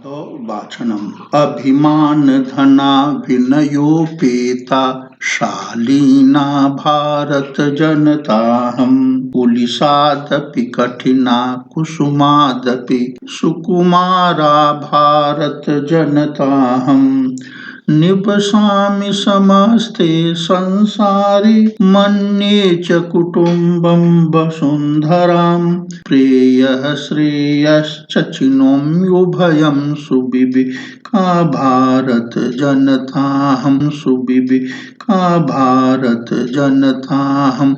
वाचनम् अभिमानधनाभिनयोपेता शालीना भारतजनताहं कुलिशादपि कठिना कुसुमादपि सुकुमारा भारतजनताहं निवसामि समस्ते संसारे मन्ये च कुटुम्बं वसुन्धरां प्रेयः श्रेयश्च चिनोम्युभयं सुविवेका भारत जनताहं सुविवेका भारत जनताहं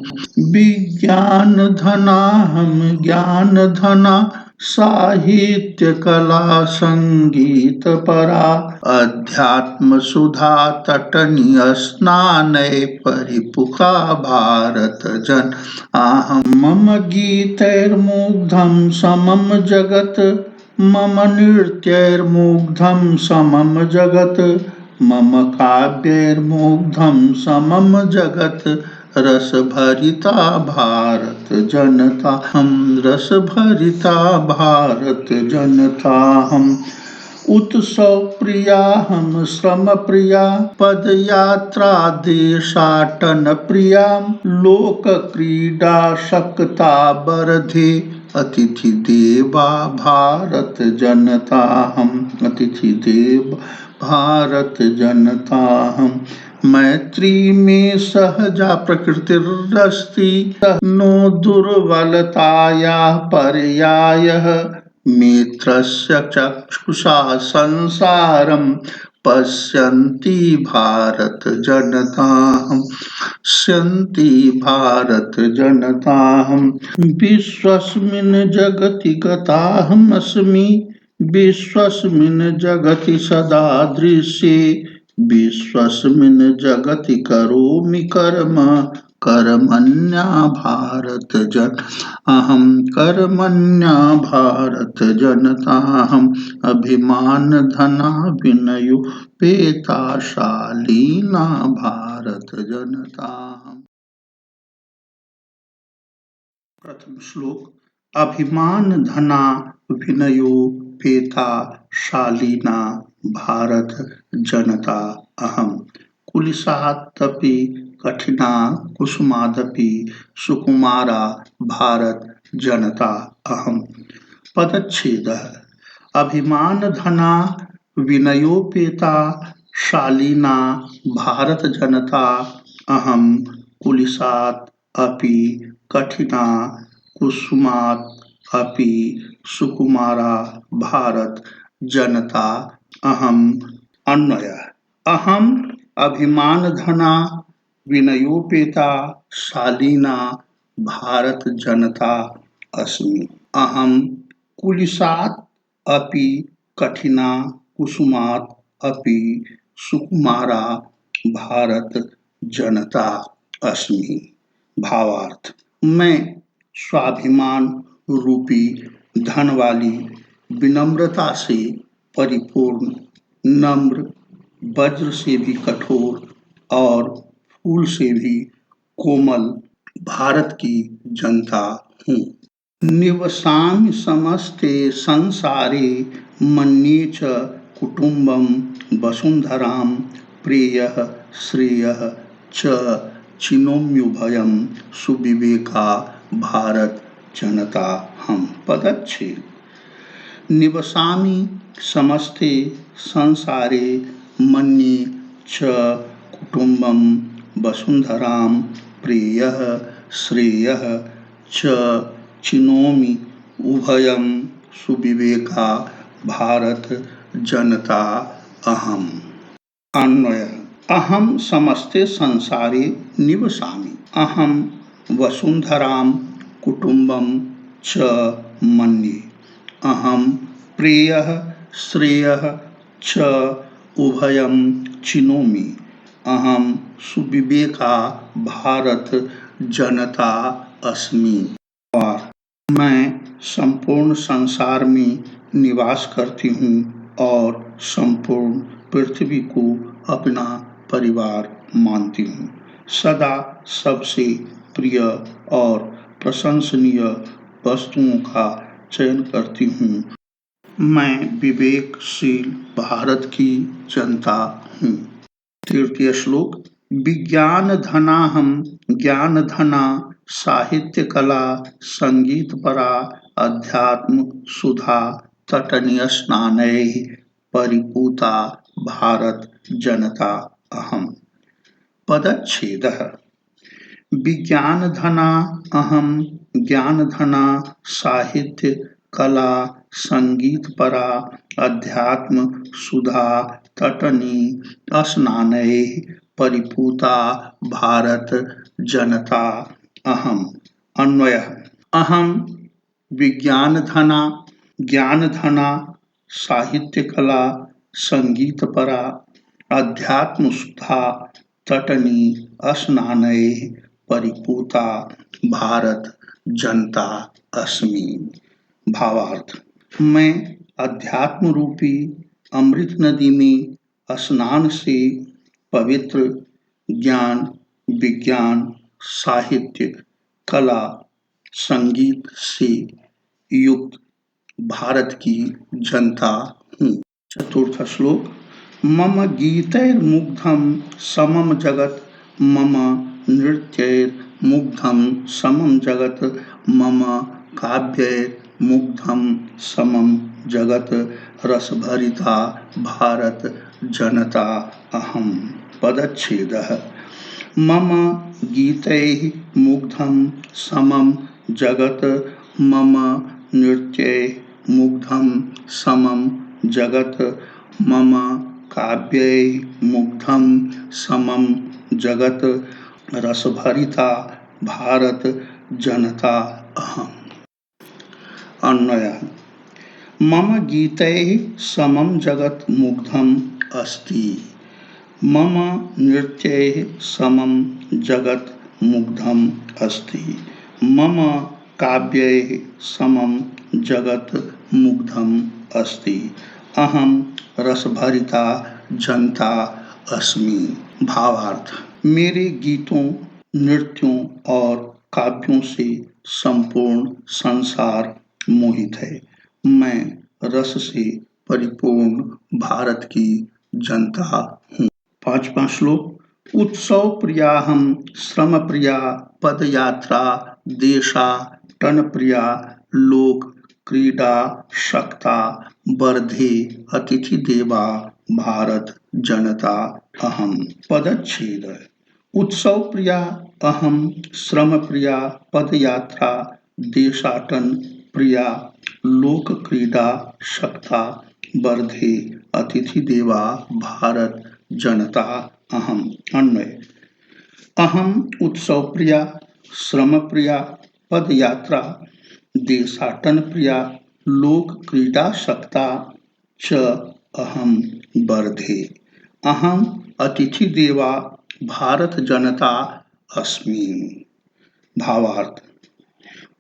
विज्ञानधनाहं ज्ञानधना साहित्य कला संगीत परा अध्यात्म सुधा तटनीय स्नानय परिपुखा भारत जन आहं मम गीतैर्मुग्धं समम जगत् मम नृत्यैर्मुग्धं समम जगत् मम काव्यैर्मुग्धं समम जगत् रसभरिता भारत जनता हम रसभरिता भारत जनता हम उत्सव प्रिया हम श्रम प्रिया पदयात्रा देशाटन प्रिया लोक क्रीडा शक्ता बरधे अतिथि देवा भारत जनता हम अतिथि देव भारत जनता हम मैत्री में सहजा प्रकृतिरस्ति नो दुर्बलताया पर्यायः मित्रस्य चक्षुषा संसारं पश्यन्ति भारत जनताहं पश्यन्ति भारत जनताहं विश्वस्मिन् जगति गताहमस्मि विश्वस्मिन् जगति सदा दृश्ये विश्वस्मिन् जगति करोमि कर्म कर्मण्या भारत जन अहं कर्मण्या भारत जनताहं अभिमान धना विनयोपेता शालीना भारत जनताहं। प्रथम श्लोक अभिमान धना विनयोपेता शालीना भारत जनता अहं कुलिशादपि कठिना कुसुमादपि सुकुमारा भारत जनता अहं। पदच्छेदः अभिमानधना विनयोपेता शालीना भारत जनता अहं कुलिशात् अपि कठिना कुसुमात् अपि सुकुमारा भारत जनता अहं। अन्वय अहम अभिमानधना विनयोपेता शालीना भारत जनता अस्मि अहम कुलिशात् अपि कठिना कुसुमात् अपि सुकुमारा भारत जनता अस्मि। भावार्थ मैं स्वाभिमान रूपी धन वाली विनम्रता से परिपूर्ण नम्र वज्र से भी कठोर और फूल से भी कोमल भारत की जनता हूँ। निवसामि समस्ते संसारे मन्ये च कुटुम्बं वसुन्धरां प्रेयः श्रेयः च चिनोम्युभयं सुविवेका भारत जनता हम। पदच्छेद निवसामि समस्ते संसारे मन्ये च कुटुम्बं वसुन्धरां प्रेयः श्रेयः च चिनोमि उभयं सुविवेका भारत जनता अहम्। अन्वय अहं समस्ते संसारे निवसामि अहं वसुन्धरां कुटुम्बं च मन्ये अहं प्रेयः श्रेयः च उभयं चिनोमि अहं सुविवेका भारत जनता अस्मि। और मैं संपूर्ण संसार में निवास करती हूँ और संपूर्ण पृथ्वी को अपना परिवार मानती हूँ। सदा सबसे प्रिय और प्रशंसनीय वस्तुओं का चयन करती हूँ मैं विवेकशील भारत की जनता हूँ। तृतीय श्लोक। विज्ञान धनाहम ज्ञान धना साहित्य कला संगीत परा अध्यात्म सुधा तटनीय स्नानैः परिपूता भारत जनता अहम। पदच्छेदः। विज्ञान धना अहम ज्ञान धना साहित्य कला संगीत परा अध्यात्म सुधा तटनी स्नानैः परिपूता भारत जनता अहम। अन्वयः। अहम विज्ञान धना ज्ञान धना साहित्य कला संगीत परा अध्यात्म सुधा तटनी स्नानैः परिपूता भारत जनता अस्मि। भावार्थ। मैं अध्यात्म रूपी अमृत नदी में स्नान से पवित्र ज्ञान विज्ञान साहित्य कला संगीत से युक्त भारत की जनता हूँ। चतुर्थ श्लोक। मम गीतैर्मुग्धं समम जगत मम नृत्यैर्मुग्धं समम जगत मम काव्यैर्मुग्धं समम जगत रसभरिता भारत जनता अहम। पदच्छेदः। मम गीतैः मुग्धं समम जगत मम नृत्यैः मुग्धं समम जगत मम काव्यैः मुग्धं समम जगत रसभरिता भारत जनता अहम। अन्वयः। मम गीतैः समम जगत मुग्धं अस्ति मम नृत्यैः समम जगत मुग्धं अस्ति मम काव्यैः समम जगत मुग्धं अस्ति अहम रसभरिता जनता अस्मि। भावार्थ। मेरे गीतों नृत्यों और काव्यों से संपूर्ण संसार मोहित है। मैं रस से परिपूर्ण भारत की जनता हूँ। पांचवा श्लोक। उत्सव प्रियाहम श्रम प्रिया पदयात्रा देशाटन प्रिया लोक क्रीडा शक्ता वर्धे अतिथि देवा भारत जनता अहम। पदच्छेद। उत्सव प्रिया अहम श्रम प्रिया पदयात्रा देशाटन प्रिया लोक क्रीडा शक्ता वर्धे अतिथि देवा भारत जनता अहम। अन्वय। अहम उत्सव प्रिया श्रम प्रिया पदयात्रा देशाटन प्रिया लोक क्रीडा शक्ता च अहम वर्धे अहम अतिथि देवा भारत जनता अस्मि। भावार्थ।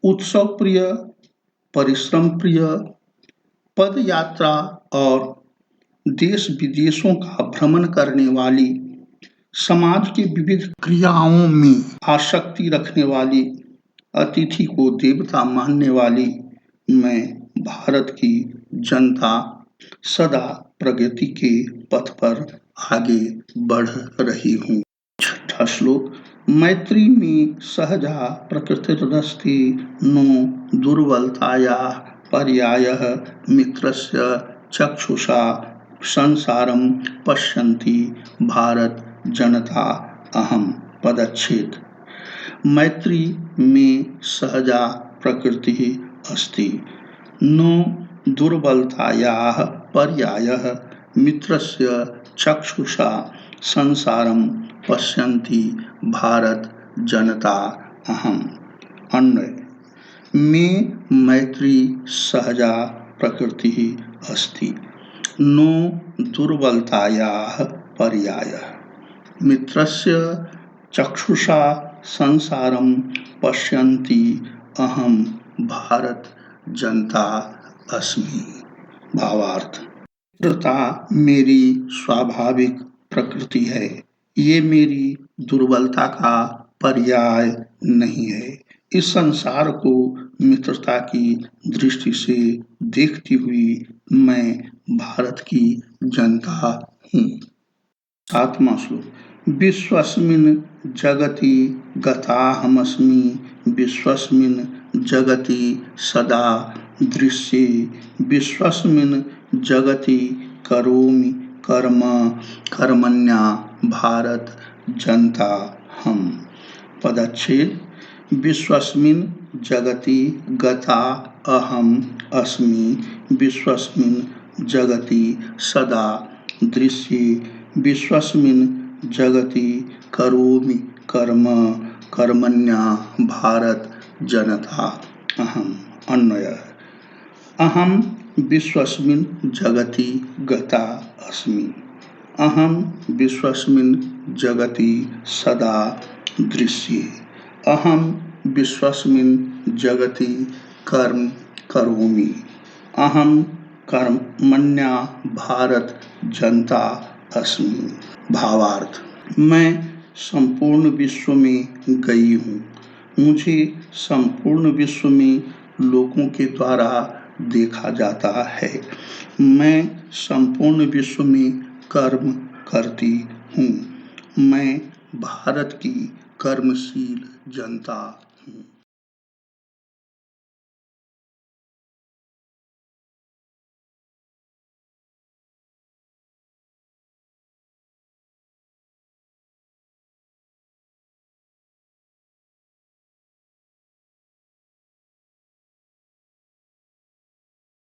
उत्सव प्रिय परिश्रम प्रिय पद यात्रा और देश विदेशों का भ्रमण करने वाली समाज की विविध क्रियाओं में आसक्ति रखने वाली अतिथि को देवता मानने वाली मैं भारत की जनता सदा प्रगति के पथ पर आगे बढ़ रही हूँ। छठा श्लोक। मैत्री में सहजा प्रकृतिरस्ति नो दुर्बलताया पर्यायः मित्रस्य चक्षुषा संसारम पश्यन्ति भारत जनता अहम। पदच्छेद। मैत्री में सहजा प्रकृति अस्ति नो दुर्बलतायाः पर्यायः मित्रस्य चक्षुषा संसारम पश्यन्ति भारत जनता अहम। अन्वय। में मैत्री सहजा प्रकृति अस्ति नो दुर्बलतायाः पर्यायः मित्रस्य चक्षुषा संसारम पश्यन्ति अहम भारत जनता अस्मि। भावार्थ। मित्रता मेरी स्वाभाविक प्रकृति है, ये मेरी दुर्बलता का पर्याय नहीं है। इस संसार को मित्रता की दृष्टि से देखती हुई मैं भारत की जनता हूँ। 7वां श्लोक। विश्वस्मिन् जगति गताहमस्मि विश्वस्मिन् जगति सदा दृश्ये विश्वस्मिन् जगति करोमि कर्म कर्मण्या भारत जनता हम। पदच्छेद। विश्वस्मिन् जगति गता अहम अस्मि विश्वस्मिन् जगति सदा दृश्ये विश्वस्मिन् जगति करोमि कर्म कर्मण्या भारत जनता अहम्। अन्वय। अहम विश्वस्मिन् जगति गता अस्मि। अहम विश्वस्मिन् जगति सदा दृश्ये। अहम विश्वस्मिन् जगति कर्म करोमि। अहम कर्मण्या भारत जनता अस्मि। भावार्थ। मैं संपूर्ण विश्व में गई हूँ। मुझे संपूर्ण विश्व में लोगों के द्वारा देखा जाता है। मैं संपूर्ण विश्व में कर्म करती हूँ। मैं भारत की कर्मशील जनता